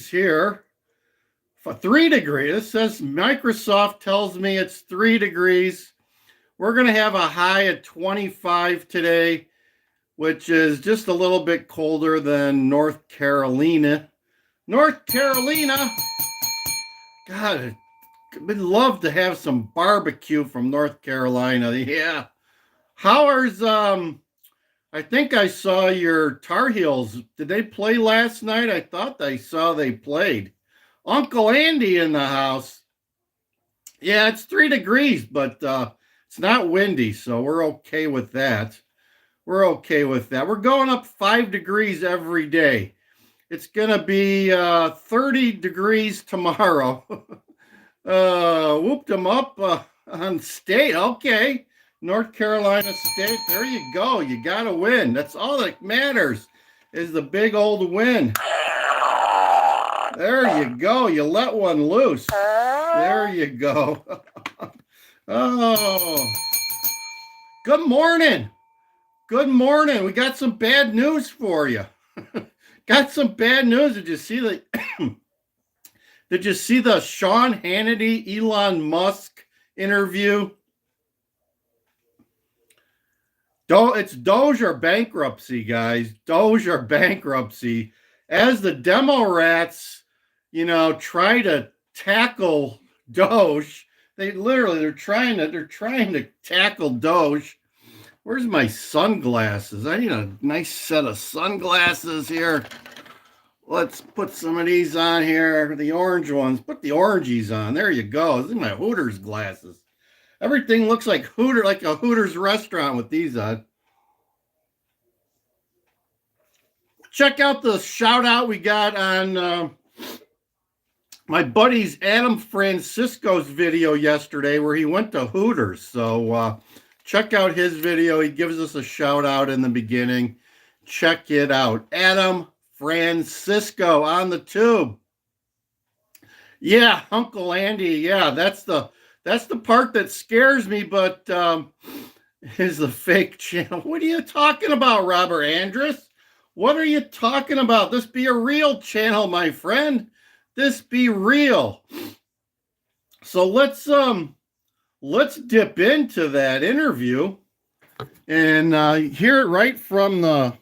here. For 3 degrees. It says Microsoft tells me it's 3 degrees. We're going to have a high of 25 today, which is just a little bit colder than North Carolina. North Carolina. God, I'd love to have some barbecue from North Carolina. Yeah. How's I think I saw your Tar Heels. Did they play last night? I thought I saw they played. Uncle Andy in the house. Yeah, it's 3 degrees, but it's not windy, so we're okay with that. We're okay with that. We're going up 5 degrees every day. It's going to be 30 degrees tomorrow. Whooped them up on state. Okay. North Carolina State. There you go. You got to win. That's all that matters is the big old win. There you go. You let one loose. There you go. Oh. Good morning. Good morning. We got some bad news for you. Got some bad news. Did you see the Did you see the Sean Hannity Elon Musk interview? It's DOGE or bankruptcy, guys. DOGE or bankruptcy. As the demo rats, try to tackle DOGE, they're trying to tackle DOGE. Where's my sunglasses? I need a nice set of sunglasses here. Let's put some of these on here. The orange ones. Put the orangies on. There you go. These are my Hooters glasses. Everything looks like a Hooters restaurant with these on. Check out the shout out we got on my buddy's Adam Francisco's video yesterday where he went to Hooters. So check out his video. He gives us a shout out in the beginning. Check it out. Adam Francisco on the tube. Yeah, Uncle Andy. Yeah, that's the part that scares me, but is the fake channel. What are you talking about, Robert Andrus? What are you talking about? This be a real channel, my friend. This be real. So let's dip into that interview and hear it right from the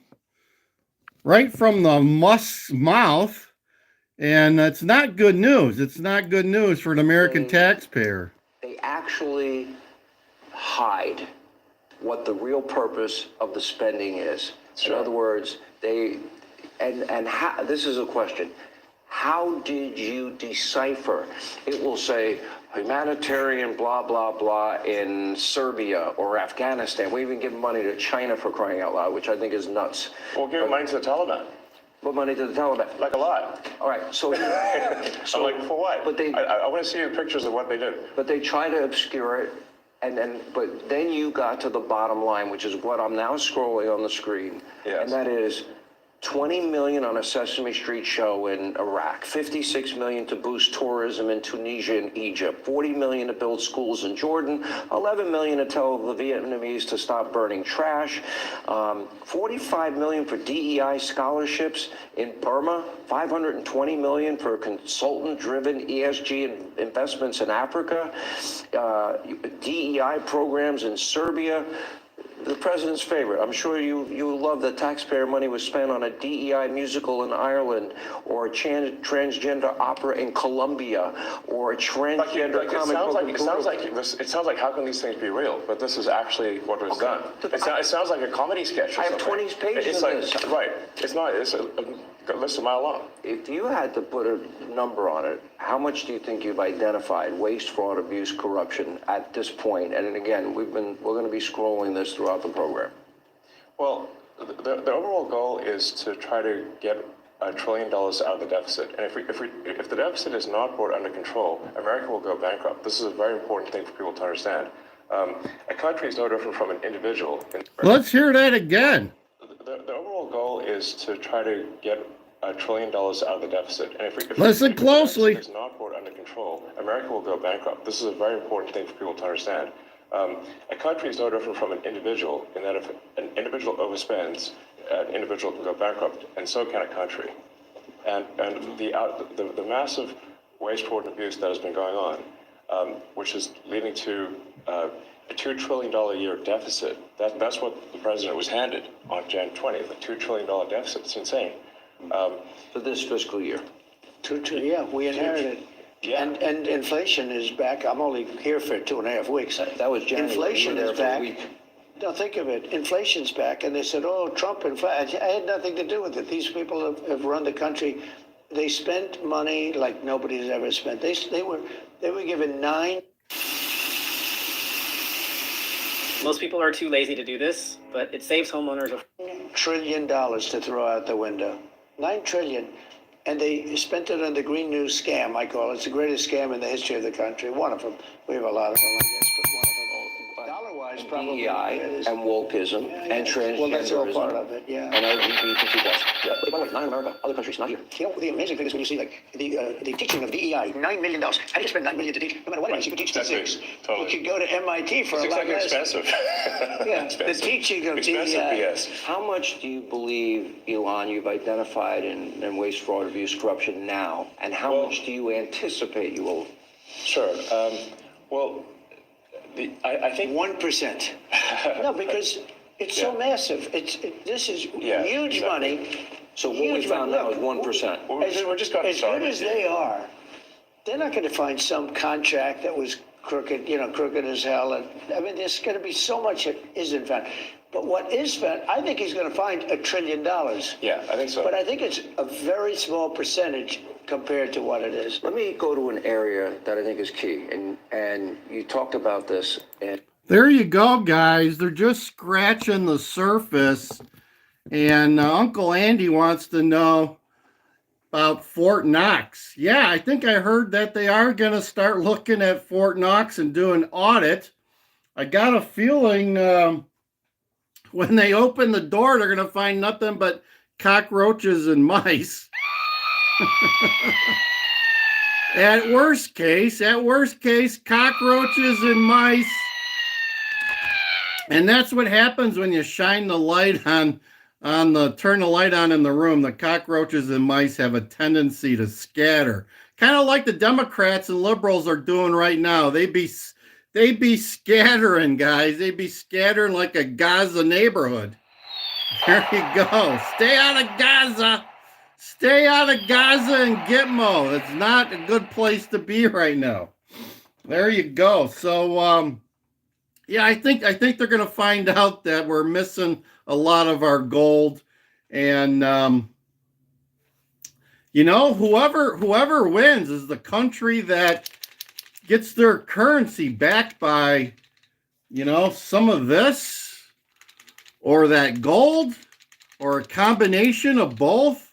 Musk's mouth. And it's not good news. It's not good news for an American taxpayer. They actually hide what the real purpose of the spending is. Sure. In other words, this is a question. How did you decipher? It will say humanitarian blah, blah, blah in Serbia or Afghanistan. We even give money to China for crying out loud, which I think is nuts. We'll give money to the Taliban. What money to the Taliban? Like a lot. All right, so I'm like, for what? But I want to see pictures of what they did. But they try to obscure it, but then you got to the bottom line, which is what I'm now scrolling on the screen, yes. And that is $20 million on a Sesame Street show in Iraq, $56 million to boost tourism in Tunisia and Egypt, $40 million to build schools in Jordan, $11 million to tell the Vietnamese to stop burning trash, $45 million for DEI scholarships in Burma, $520 million for consultant-driven ESG investments in Africa, DEI programs in Serbia. The president's favorite. I'm sure you love that taxpayer money was spent on a DEI musical in Ireland, or a transgender opera in Colombia, or a transgender comic book. It sounds like how can these things be real? But this is actually what was done. It sounds like a comedy sketch. Or I have something. 20 pages of this. Right. It's not. It's a list a mile long. If you had to put a number on it, how much do you think you've identified waste, fraud, abuse, corruption at this point? And again, we're going to be scrolling this throughout the program. Well, the overall goal is to try to get $1 trillion out of the deficit. And if the deficit is not brought under control, America will go bankrupt. This is a very important thing for people to understand. A country is no different from an individual. Let's hear that again. The overall goal is to try to get $1 trillion out of the deficit. And listen closely. If the deficit is not brought under control, America will go bankrupt. This is a very important thing for people to understand. A country is no different from an individual in that if an individual overspends, an individual can go bankrupt, and so can a country. and the massive waste, fraud, and abuse that has been going on, which is leading to a $2 trillion a year deficit. That's what the president was handed on Jan 20th, a $2 trillion deficit. It's insane. For this fiscal year. Yeah, we inherited. Yeah. And inflation is back. I'm only here for 2.5 weeks. That was January. Inflation You were there is for a back. week. Now think of it. Inflation's back, and they said, "Oh, Trump." In fact, I had nothing to do with it. These people have run the country. They spent money like nobody's ever spent. They were given $9 Most people are too lazy to do this, but it saves homeowners trillion to throw out the window. $9 trillion. And they spent it on the Green News scam, I call it. It's the greatest scam in the history of the country. One of them. We have a lot of them, I guess, but one of them. Dollar-wise, probably. DEI and wokeism and transgenderism. Well, that's all part of it, yeah. And LGBT plus. Yeah. But by the way, not in America, other countries, not here. You know, the amazing thing is when you see, like, the teaching of DEI, $9 million. How do you spend $9 million to teach? No matter what it is, you can teach to Expensive, 6. totally. You could go to MIT for It's a lot exactly less. expensive. Yeah, Expensive. the teaching of Expensive DEI. BS. How much do you believe, Elon, you've identified in waste, fraud, abuse, corruption now? And how much do you anticipate you will? Sure. Well, I think 1%. No, because it's so Yeah. massive. This is Yeah, huge exactly. money. So what we Huge found money. now is 1%. we're just gotten As good started. as they are, they're not going to find some contract that was crooked, crooked as hell. And I mean, there's going to be so much that isn't found. But what is found, I think he's going to find $1 trillion. Yeah, I think so. But I think it's a very small percentage compared to what it is. Let me go to an area that I think is key. And you talked about this. And There you go, guys. They're just scratching the surface. And Uncle Andy wants to know about Fort Knox. Yeah, I think I heard that they are going to start looking at Fort Knox and do an audit. I got a feeling when they open the door, they're going to find nothing but cockroaches and mice. At worst case, cockroaches and mice. And that's what happens when you shine the light turn the light on in the room. The cockroaches and mice have a tendency to scatter. Kind of like the Democrats and liberals are doing right now. They be scattering, guys. They be scattering like a Gaza neighborhood. There you go. Stay out of Gaza. Stay out of Gaza and Gitmo. It's not a good place to be right now. There you go. So, yeah, I think they're going to find out that we're missing a lot of our gold, and whoever wins is the country that gets their currency backed by, some of this or that gold or a combination of both.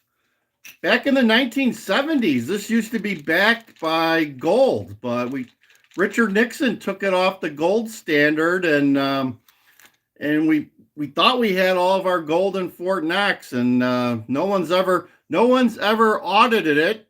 Back in the 1970s, this used to be backed by gold, but Richard Nixon took it off the gold standard, and we thought we had all of our gold in Fort Knox, and no one's ever audited it.